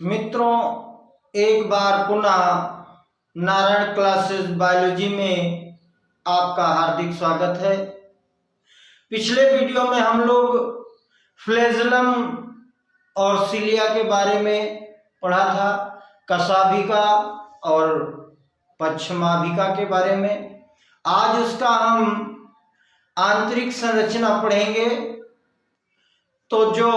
मित्रों, एक बार पुनः नारायण क्लासेस बायोलॉजी में आपका हार्दिक स्वागत है। पिछले वीडियो में हम लोग फ्लैजेलम और सिलिया के बारे में पढ़ा था, कशाभिका और पश्चिमाभिका के बारे में। आज उसका हम आंतरिक संरचना पढ़ेंगे। तो जो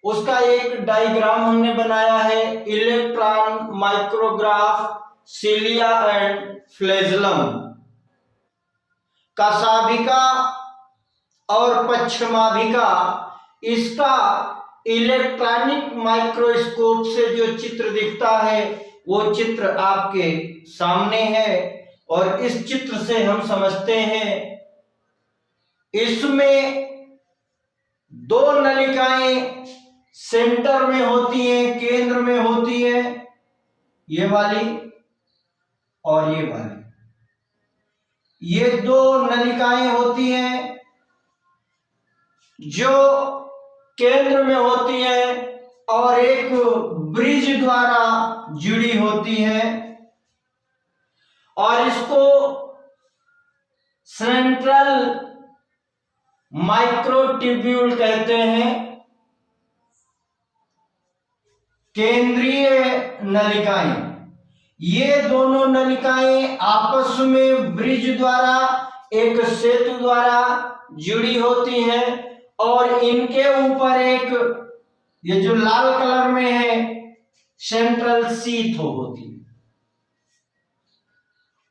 उसका एक डायग्राम हमने बनाया है, electron micrograph cilia and flagellum. कशाभिका और पश्चिमाभिका, इसका इलेक्ट्रॉनिक माइक्रोस्कोप से जो चित्र दिखता है वो चित्र आपके सामने है और इस चित्र से हम समझते हैं इसमें दो नलिकाएं सेंटर में होती हैं, केंद्र में होती है, ये वाली और ये वाली। ये दो नलिकाएं होती हैं जो केंद्र में होती हैं और एक ब्रिज द्वारा जुड़ी होती है और इसको सेंट्रल माइक्रोट्यूब्यूल कहते हैं। केंद्रीय नलिकाएं, ये दोनों नलिकाएं आपस में ब्रिज द्वारा, एक सेतु द्वारा जुड़ी होती हैं और इनके ऊपर एक, ये जो लाल कलर में है, सेंट्रल शीथ होती है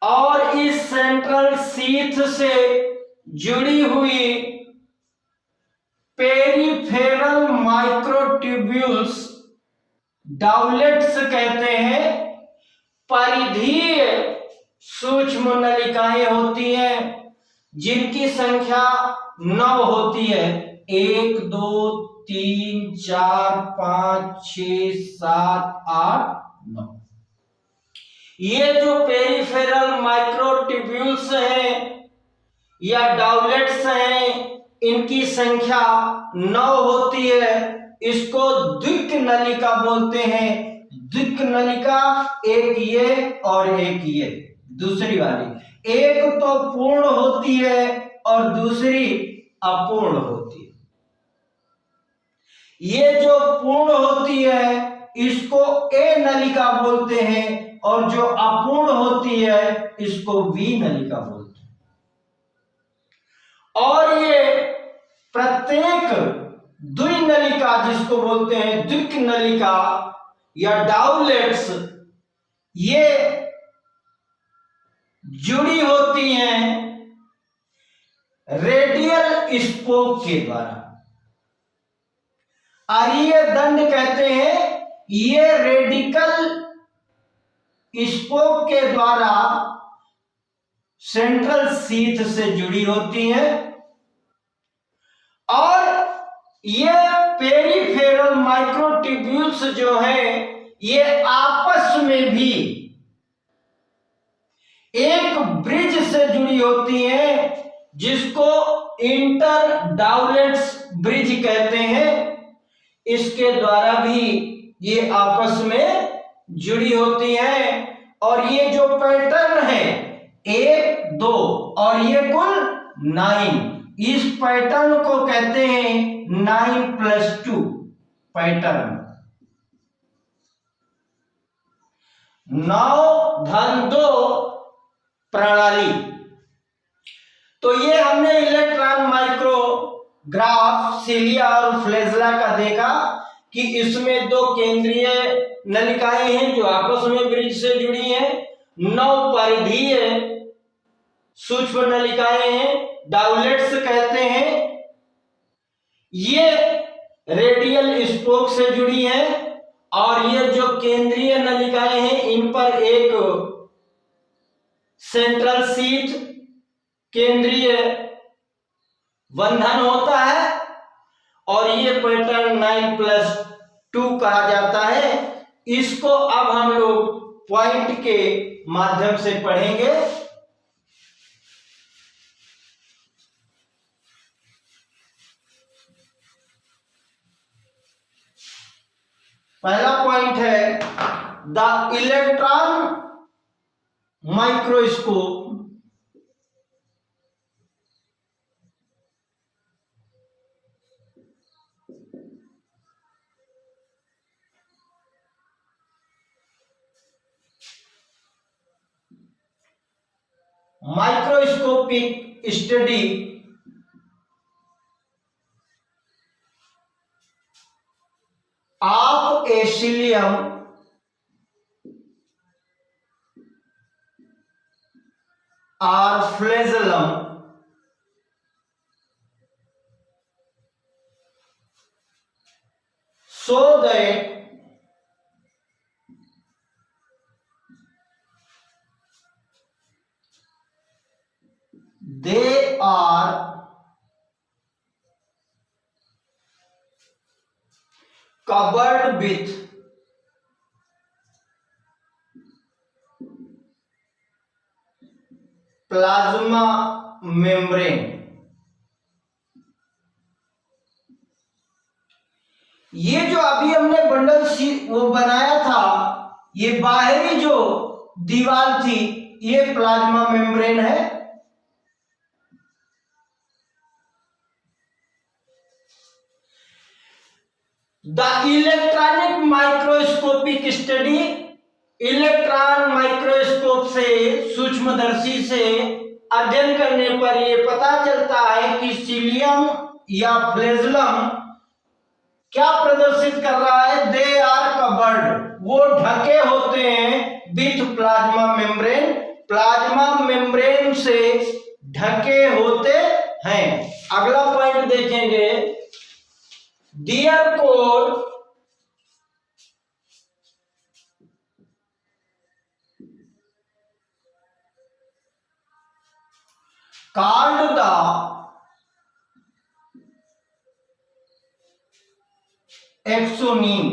और इस सेंट्रल शीथ से जुड़ी हुई पेरिफेरल माइक्रोट्यूब्यूल्स डाउलेट्स कहते हैं। परिधीय सूक्ष्म नलिकाएं होती हैं जिनकी संख्या 9 होती है। 1 2 3 4 5 6 7 8 9। ये जो पेरिफेरल माइक्रोट्यूब्यूल्स हैं या डाउलेट्स हैं, इनकी संख्या 9 होती है। इसको द्विक नलिका बोलते हैं। द्विक नलिका, एक ये और एक ये, दूसरी वाली। एक तो पूर्ण होती है और दूसरी अपूर्ण होती है। ये जो पूर्ण होती है इसको ए नलिका बोलते हैं और जो अपूर्ण होती है इसको बी नलिका बोलते हैं। और ये प्रत्येक द्विनलिका, जिसको बोलते हैं द्विक नलिका या डाउलेट्स, ये जुड़ी होती हैं रेडियल स्पोक के द्वारा। अरीय दंड कहते हैं, ये रेडिकल स्पोक के द्वारा सेंट्रल शीथ से जुड़ी होती हैं और ये पेरिफेरल माइक्रोट्यूब्यूल्स जो है ये आपस में भी एक ब्रिज से जुड़ी होती हैं जिसको इंटर डाउलेट्स ब्रिज कहते हैं। इसके द्वारा भी ये आपस में जुड़ी होती हैं और ये जो पैटर्न है 1 2 और ये कुल 9, इस पैटर्न को कहते हैं 9+2 पैटर्न। 9-2 प्रणाली। तो ये हमने इलेक्ट्रॉन माइक्रोग्राफ सिलिया और फ्लैजेला का देखा कि इसमें दो केंद्रीय नलिकाएं हैं जो आपस में ब्रिज से जुड़ी हैं। 9 परिधीय सूक्ष्म नलिकाएं हैं, डाउलेट्स कहते हैं। ये रेडियल स्पोक से जुड़ी हैं और ये जो केंद्रीय नलिकाएं हैं इन पर एक सेंट्रल शीथ, केंद्रीय बंधन होता है और ये पैटर्न 9+2 कहा जाता है। इसको अब हम लोग पॉइंट के माध्यम से पढ़ेंगे। पहला पॉइंट है the electron microscope microscopic study of A cilium or flagellum so that they are covered with plasma membrane. ये जो अभी हमने बंडल वो बनाया था, ये बाहरी जो दीवार थी ये प्लाज्मा मेम्ब्रेन है। The electronic microscopic study, electron microscope से सूक्ष्मदर्शी से अध्ययन करने पर यह पता चलता है कि सीलियम या फ्लैजेलम क्या प्रदर्शित कर रहा है, दे आर कवर्ड, वो ढके होते हैं with plasma membrane, plasma membrane से ढके होते हैं। अगला पॉइंट देखेंगे, their core called the axoneme.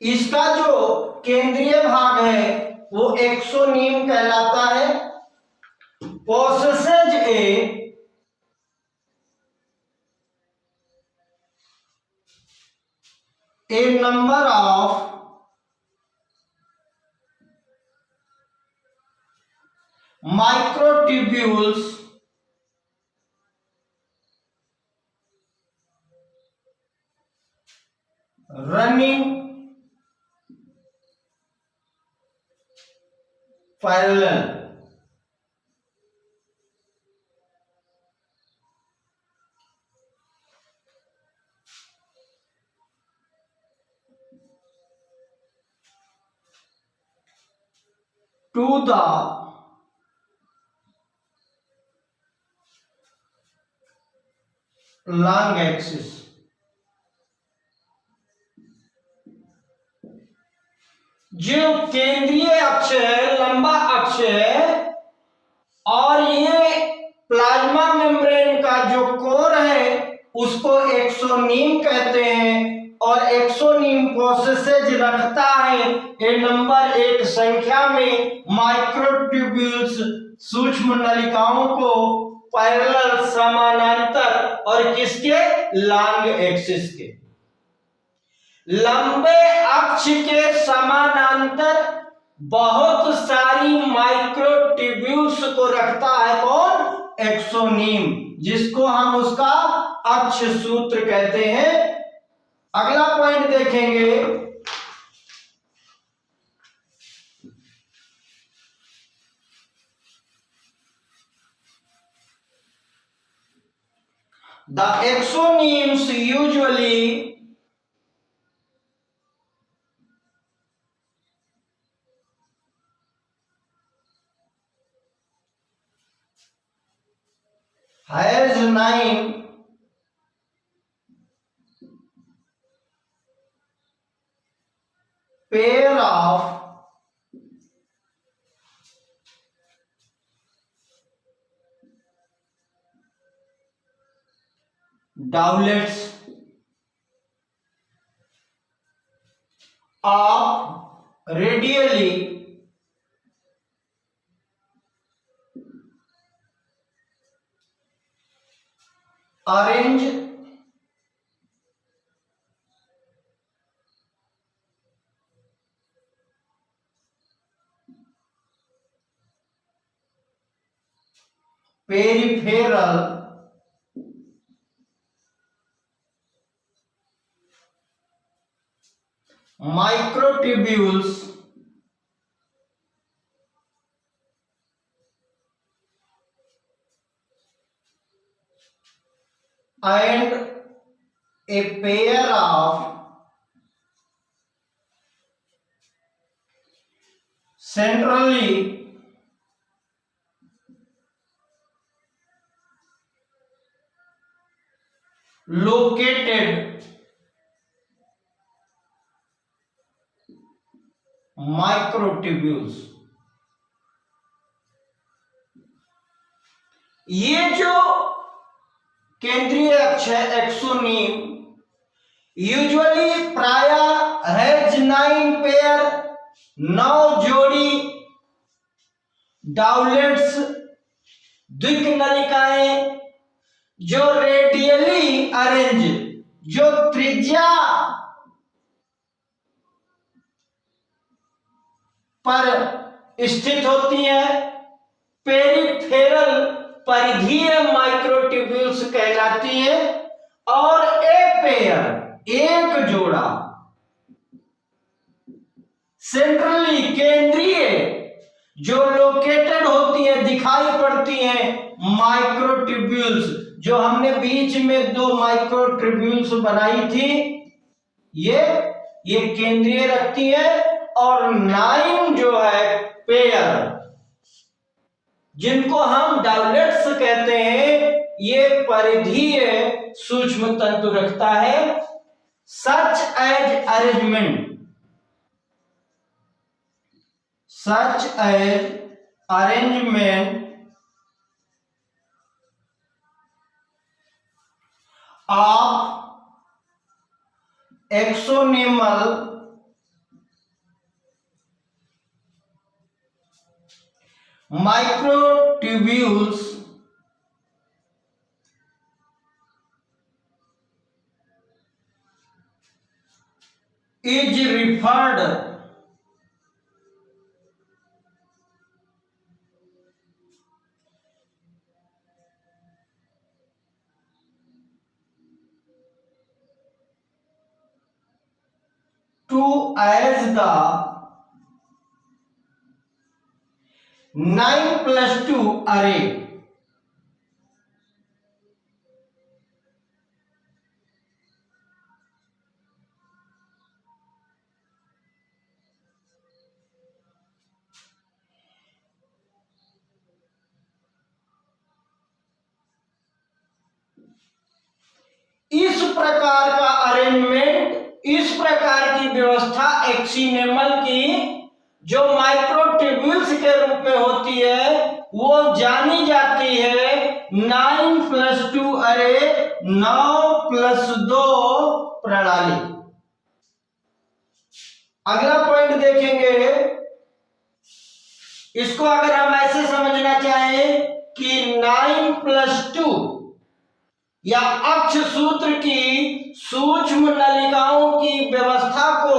इसका जो केंद्रीय भाग है वो एक्सोनीम कहलाता है। Possesses a number of microtubules running parallel to the long axis। जो केंद्रीय अक्ष है, लंबा अक्ष है, और ये प्लाज्मा मेम्ब्रेन का जो कोर है उसको एक्सोनीम कहते हैं। और एक्सोनीम प्रोसेसेज रखता है ए नंबर, एक संख्या में माइक्रोट्यूब्यूल्स, सूक्ष्म नलिकाओं को पैरेलल समानांतर, और किसके, लॉन्ग एक्सिस के, लंबे अक्ष के समानांतर बहुत सारी माइक्रोट्यूब्यूल्स को रखता है कौन, एक्सोनीम, जिसको हम उसका अक्ष सूत्र कहते हैं। अगला पॉइंट देखेंगे, the axonemes usually has 9 pair of dowlets of radially arranged, peripheral, microtubules, and a pair of centrally located microtubules. ये जो केंद्रीय अक्ष है एक्सोनीम यूजुअली प्राय हैज 9 पेयर, 9 जोड़ी डाउलेट्स, द्विकनलिकाएं जो रेडियली अरेंज, जो त्रिज्या पर स्थित होती है, पेरिफेरल परिधीय माइक्रोट्यूब्यूल्स कहलाती है। और ए पेयर, एक जोड़ा, सेंट्रली केंद्रीय, जो लोकेटेड होती है, दिखाई पड़ती है, माइक्रोट्यूब्यूल्स, जो हमने बीच में 2 माइक्रोट्यूब्यूल्स बनाई थी, ये केंद्रीय रखती है। और 9 जो है पेयर, जिनको हम डाउलेट्स कहते हैं, ये परिधीय सूक्ष्म तंतु रखता है। Such as arrangement of axonemal microtubules is referred to as the 9+2 array। इस प्रकार का अरेंजमेंट, इस प्रकार की व्यवस्था एक्सिनेमल की जो माइक्रोट्यूब्यूल्स के रूप में होती है, वो जानी जाती है 9+2 अरे, 9+2 प्रणाली। अगला पॉइंट देखेंगे, इसको अगर हम ऐसे समझना चाहें कि 9+2 या अक्ष सूत्र की सूक्ष्म नलिकाओं की व्यवस्था को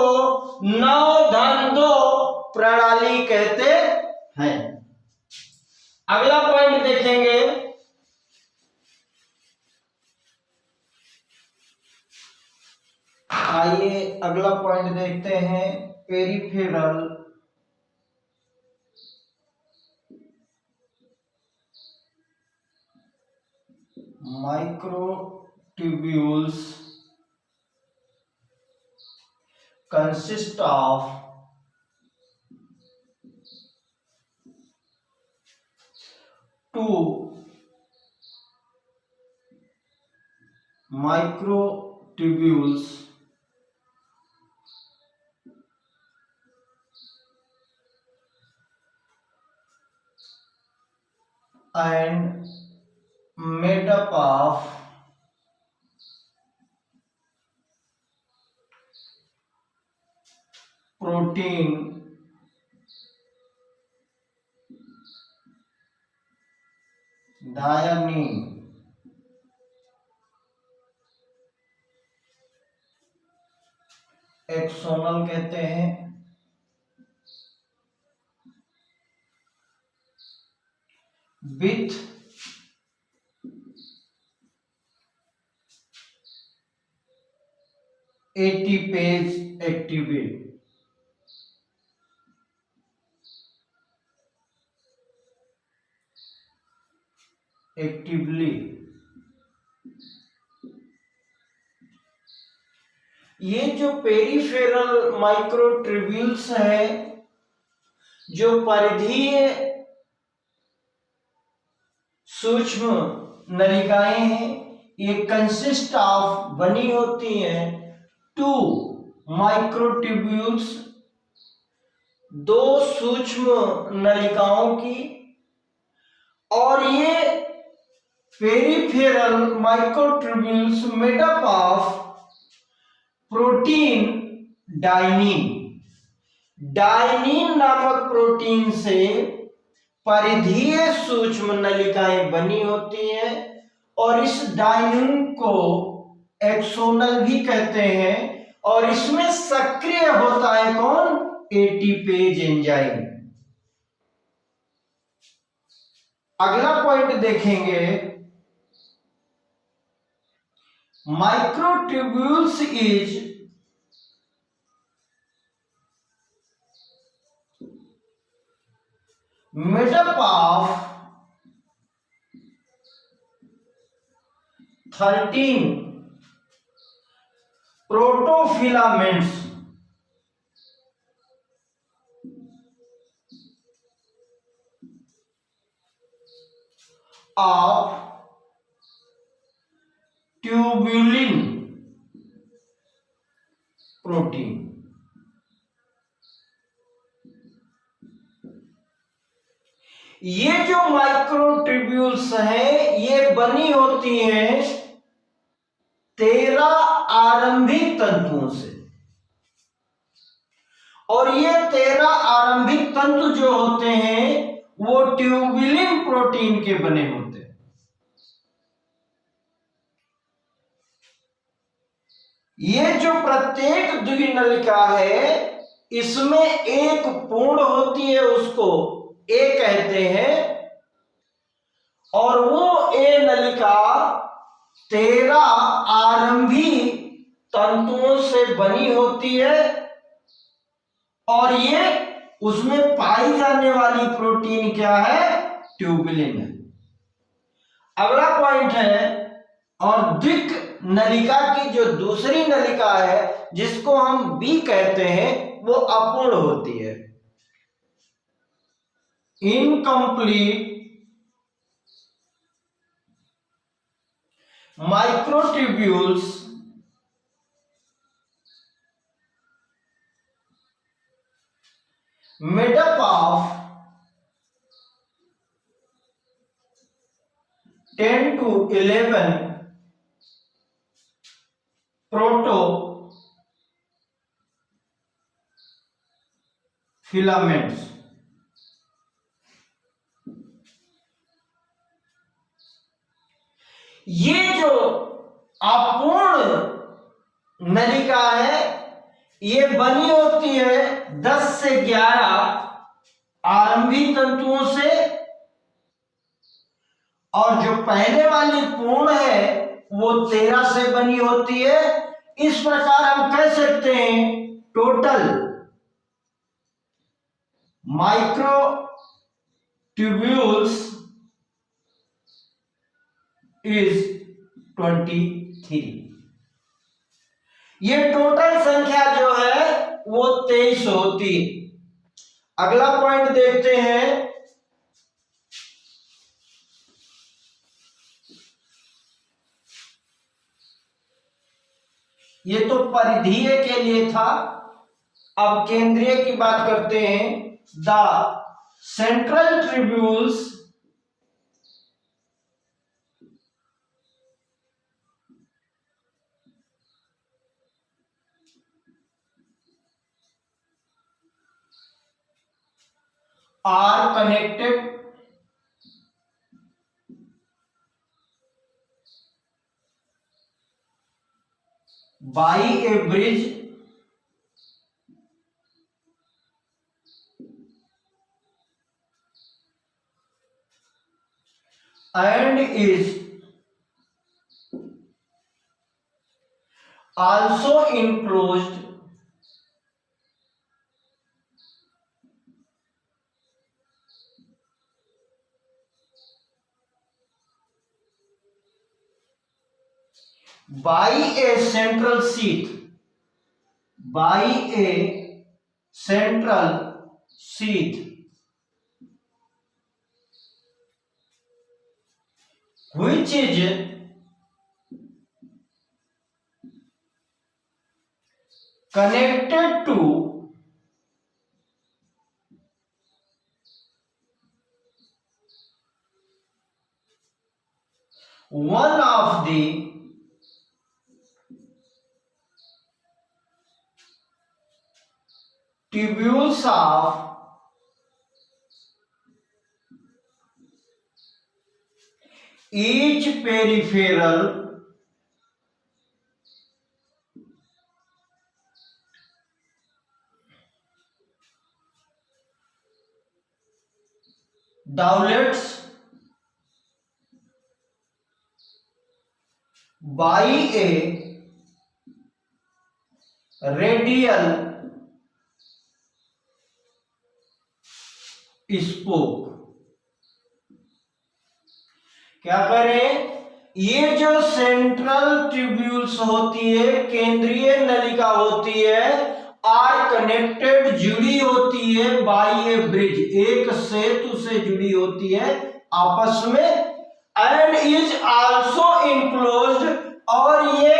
9-2 प्रणाली कहते हैं। अगला पॉइंट देखेंगे, आइए अगला पॉइंट देखते हैं, peripheral microtubules consist of two microtubules and made up of protein, diamine axonal कहते हैं। With ATPase activate. एक्टिवली ये जो पेरिफेरल माइक्रोट्यूब्यूल्स है, जो परिधीय सूक्ष्म नलिकाएं हैं, ये कंसिस्ट ऑफ बनी होती हैं टू माइक्रोट्यूब्यूल्स, दो सूक्ष्म नलिकाओं की, और ये peripheral microtubules made up of protein dynein. Dynein नामक प्रोटीन से परिधीय सूक्ष्म नलिकाएं बनी होती हैं, और इस डाइनिन को एक्सोनल भी कहते हैं, और इसमें सक्रिय होता है कौन? ATPase enzyme. अगला पॉइंट देखेंगे, microtubules is made up of 13 protofilaments of tubulin protein। ये जो माइक्रोट्यूब्यूल्स हैं, ये बनी होती हैं 13 आरंभिक तंतुओं से, और ये 13 आरंभिक तंतु जो होते हैं वो ट्यूबुलिन प्रोटीन के बने होते हैं। ये जो प्रत्येक द्विनलिका है, इसमें एक पूर्ण होती है, उसको ए कहते हैं, और वो ए नलिका 13 आरंभिक तंतुओं से बनी होती है, और ये उसमें पाई जाने वाली प्रोटीन क्या है? ट्यूबुलिन है। अगला पॉइंट है, और द्विक नलिका की जो दूसरी नलिका है, जिसको हम बी कहते हैं, वो अपूर्ण होती है, incomplete microtubules made up of 10 to 11 protofilaments। ये जो अपूर्ण नलिका है, ये बनी होती है 10 से 11 आरंभिक तंतुओं से, और जो पहले वाली पूर्ण है वो 13 से बनी होती है। इस प्रकार हम कह सकते हैं टोटल माइक्रोट्यूब्यूल्स इज 23। ये टोटल संख्या जो है वो 23 होती। अगला पॉइंट देखते हैं, ये तो परिधीय के लिए था, अब केंद्रीय की बात करते हैं। The central tubules are connected by a bridge and is also enclosed by a central sheath, by a central sheath which is connected to one of the tubules of each peripheral dowlets by a radial spoke. क्या करें, ये जो central tubules होती है, केंद्रीय नलिका होती है, आर कनेक्टेड जुड़ी होती है बाय ए ब्रिज, एक सेतु से जुड़ी होती है आपस में, एंड इज आल्सो इनक्लोज्ड, और ये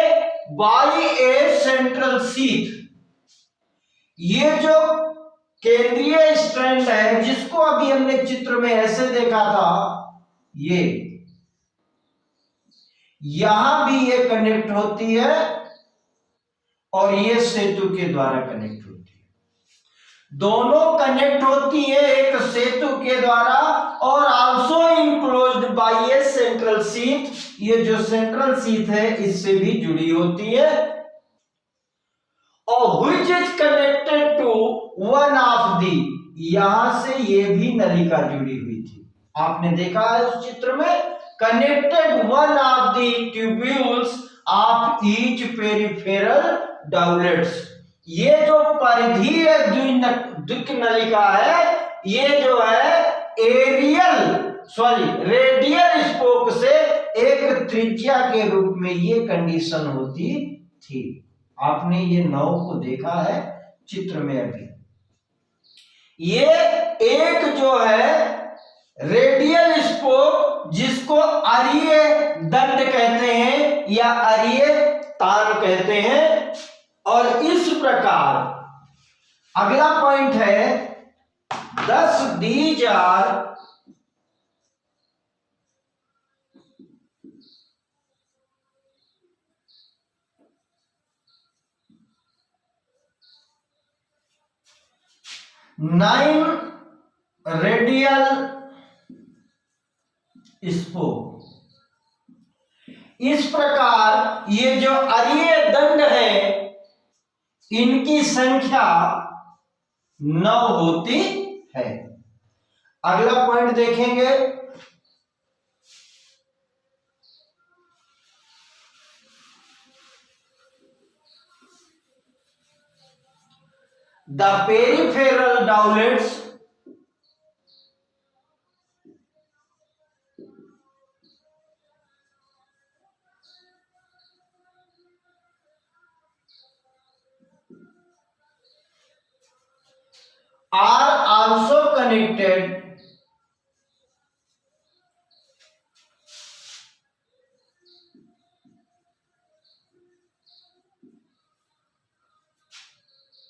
बाय ए सेंट्रल शीथ, ये जो केंद्रीय स्ट्रैंड है जिसको अभी हमने चित्र में ऐसे देखा था, ये यहां भी ये कनेक्ट होती है और ये सेतु के द्वारा कनेक्ट होती है, दोनों कनेक्ट होती है एक सेतु के द्वारा और आल्सो इनक्लोज्ड बाय ए सेंट्रल शीथ, ये जो सेंट्रल शीथ है इससे भी जुड़ी होती है, और which is connected to one of the, यहां से ये भी नलिका जुड़ी हुई थी, आपने देखा है उस चित्र में, connected one of the tubules of each peripheral doublets, ये जो परिधीय द्विक नलिका है, ये जो है रेडियल स्पोक से एक त्रिज्या के रूप में ये कंडीशन होती थी, आपने ये नौ को देखा है चित्र में अभी, ये एक जो है रेडियल स्पोक जिसको अरीय दंड कहते हैं या अरीय तार कहते हैं, और इस प्रकार अगला पॉइंट है 10 these are nine radial spoke, इस प्रकार ये जो अरीय दंड है इनकी संख्या 9 होती है। अगला पॉइंट देखेंगे, the peripheral doublets are also connected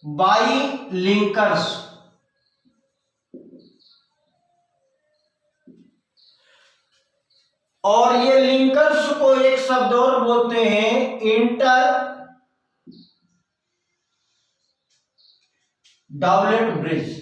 by linkers, और ये लिंकर्स को एक शब्द और बोलते हैं इंटर डाउलेट ब्रिज।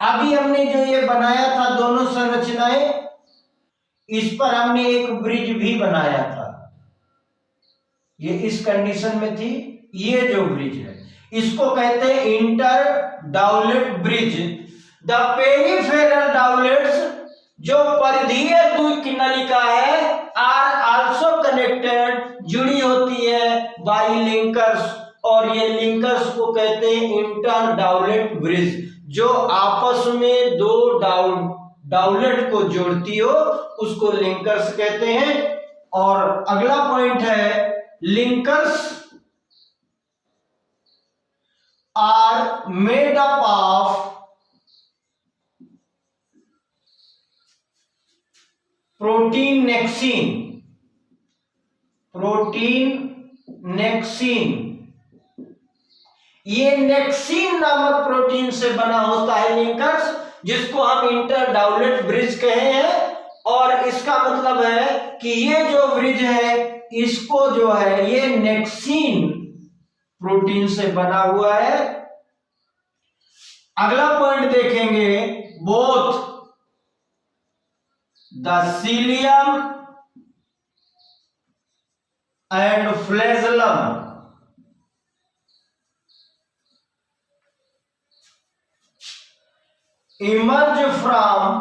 अभी हमने जो ये बनाया था दोनों संरचनाएं, इस पर हमने एक ब्रिज भी बनाया था, ये इस कंडीशन में थी। ये जो ब्रिज है इसको कहते हैं इंटर डाउलेट ब्रिज। द पेरिफेरल डाउलेट्स, जो परिधीय द्विकिनलिका है, आर आल्सो कनेक्टेड, जुड़ी होती है, बाय लिंकर्स, और ये लिंकर्स को कहते हैं इंटर डाउलेट ब्रिज, जो आपस में दो डाउलेट को जोड़ती हो उसको लिंकर्स कहते हैं। और अगला पॉइंट है linkers are made up of protein nexin. ये नेक्सिन नामक प्रोटीन से बना होता है लिंकर्स, जिसको हम इंटर डाउलेट ब्रिज कहे हैं। और इसका मतलब है कि ये जो ब्रिज है इसको जो है ये नेक्सिन प्रोटीन से बना हुआ है। अगला पॉइंट देखेंगे, both the cilium and flagellum emerge from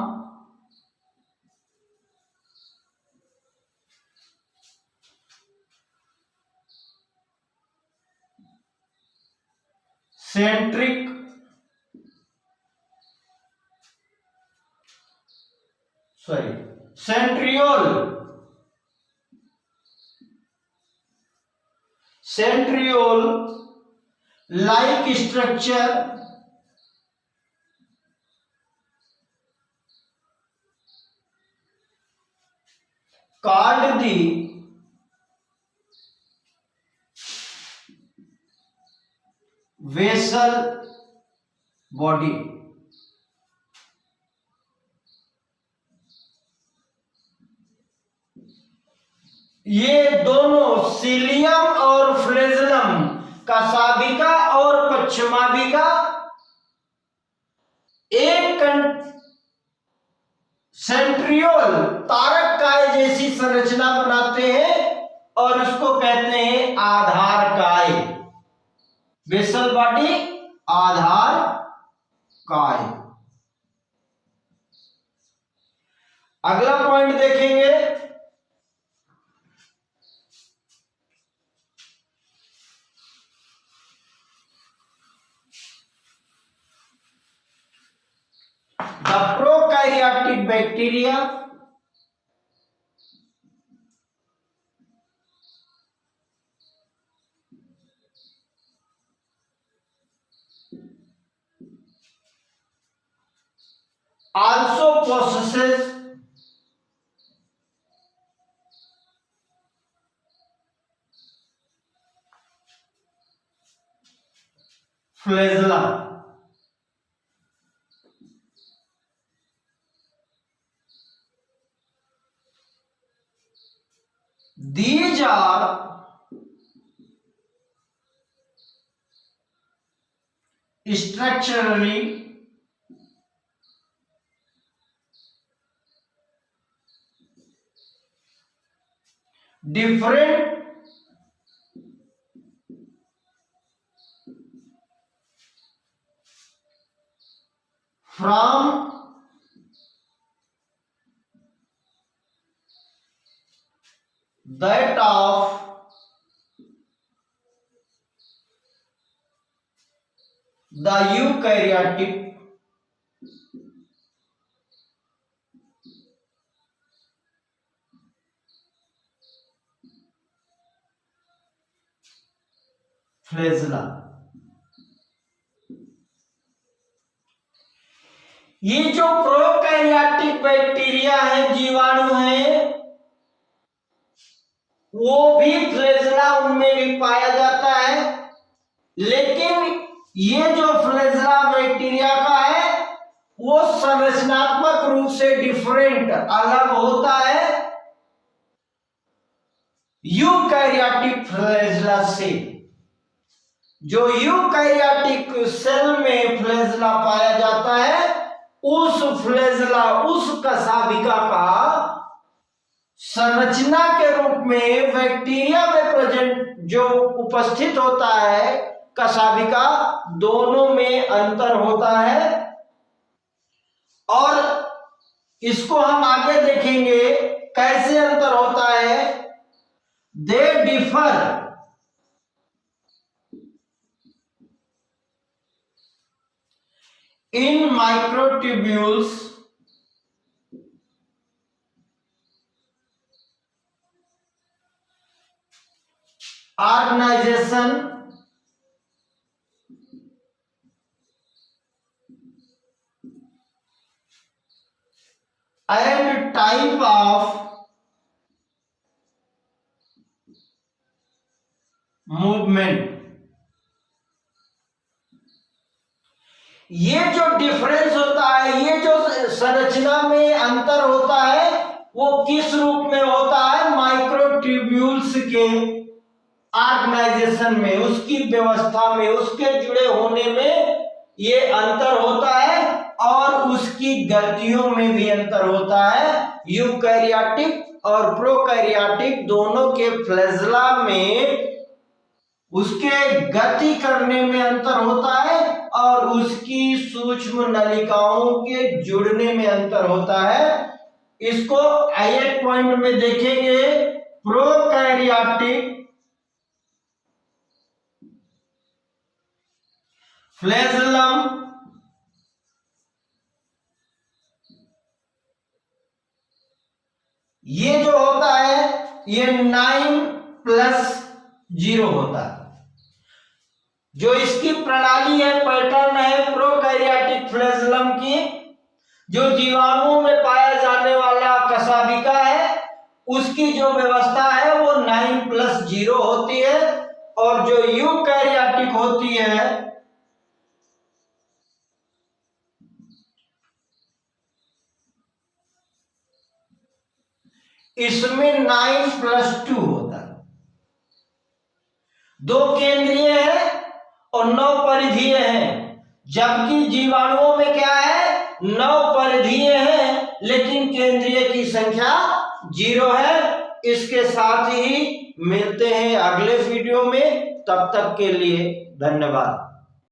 centriole like structure called the vessel body। ये दोनों सीलियम और फ्लैजेलम का साबिका और पश्चिमाबिका एक सेंट्रियोल तारक काय जैसी संरचना बनाते हैं और उसको कहते हैं आधार काय। वेसल बॉडी, आधार काय। अगला पॉइंट देखेंगे, the prokaryotic bacteria also possesses flagella। These are structurally different from that of the eukaryotic flagella। ये जो प्रोकैरियोटिक बैक्टीरिया है, जीवाणु है, वो भी फ्लैजेला उनमें भी पाया जाता है। लेकिन ये जो फ्लैजेला बैक्टीरिया का है वो संरचनात्मक रूप से डिफरेंट, अलग होता है यूकैरियोटिक फ्लैजेला से। जो यूकैरियोटिक सेल में फ्लैजेला पाया जाता है उस फ्लैजेला, उस कशाभिका का संरचना के रूप में बैक्टीरिया में प्रेजेंट जो उपस्थित होता है कशाभिका, दोनों में अंतर होता है और इसको हम आगे देखेंगे कैसे अंतर होता है। They differ in microtubules organization and type of movement। ये जो डिफरेंस होता है, ये जो संरचना में अंतर होता है, वो किस रूप में होता है? माइक्रोट्यूब्यूल्स के ऑर्गेनाइजेशन में, उसकी व्यवस्था में, उसके जुड़े होने में ये अंतर होता है और उसकी गतियों में भी अंतर होता है। यूकैरियोटिक और प्रोकैरियोटिक दोनों के फ्लैजेला में उसके गति करने में अंतर होता है और उसकी सूक्ष्म नलिकाओं के जुड़ने में अंतर होता है। इसको एक पॉइंट में देखेंगे। प्रोकैरियोटिक फ्लैजेलम ये जो होता है ये 9+0 होता है। जो इसकी प्रणाली है, पैटर्न है प्रोकैरियोटिक फ्लैजेलम की, जो जीवाणुओं में पाया जाने वाला कशाभिका है, उसकी जो व्यवस्था है वो 9+0 होती है और जो यूकैरियोटिक होती है इसमें 9+2 होता है। 2 केंद्रीय है और 9 परिधीय है, जबकि जीवाणुओं में क्या है? 9 परिधीय है लेकिन केंद्रीय की संख्या 0 है। इसके साथ ही मिलते हैं अगले वीडियो में, तब तक के लिए धन्यवाद।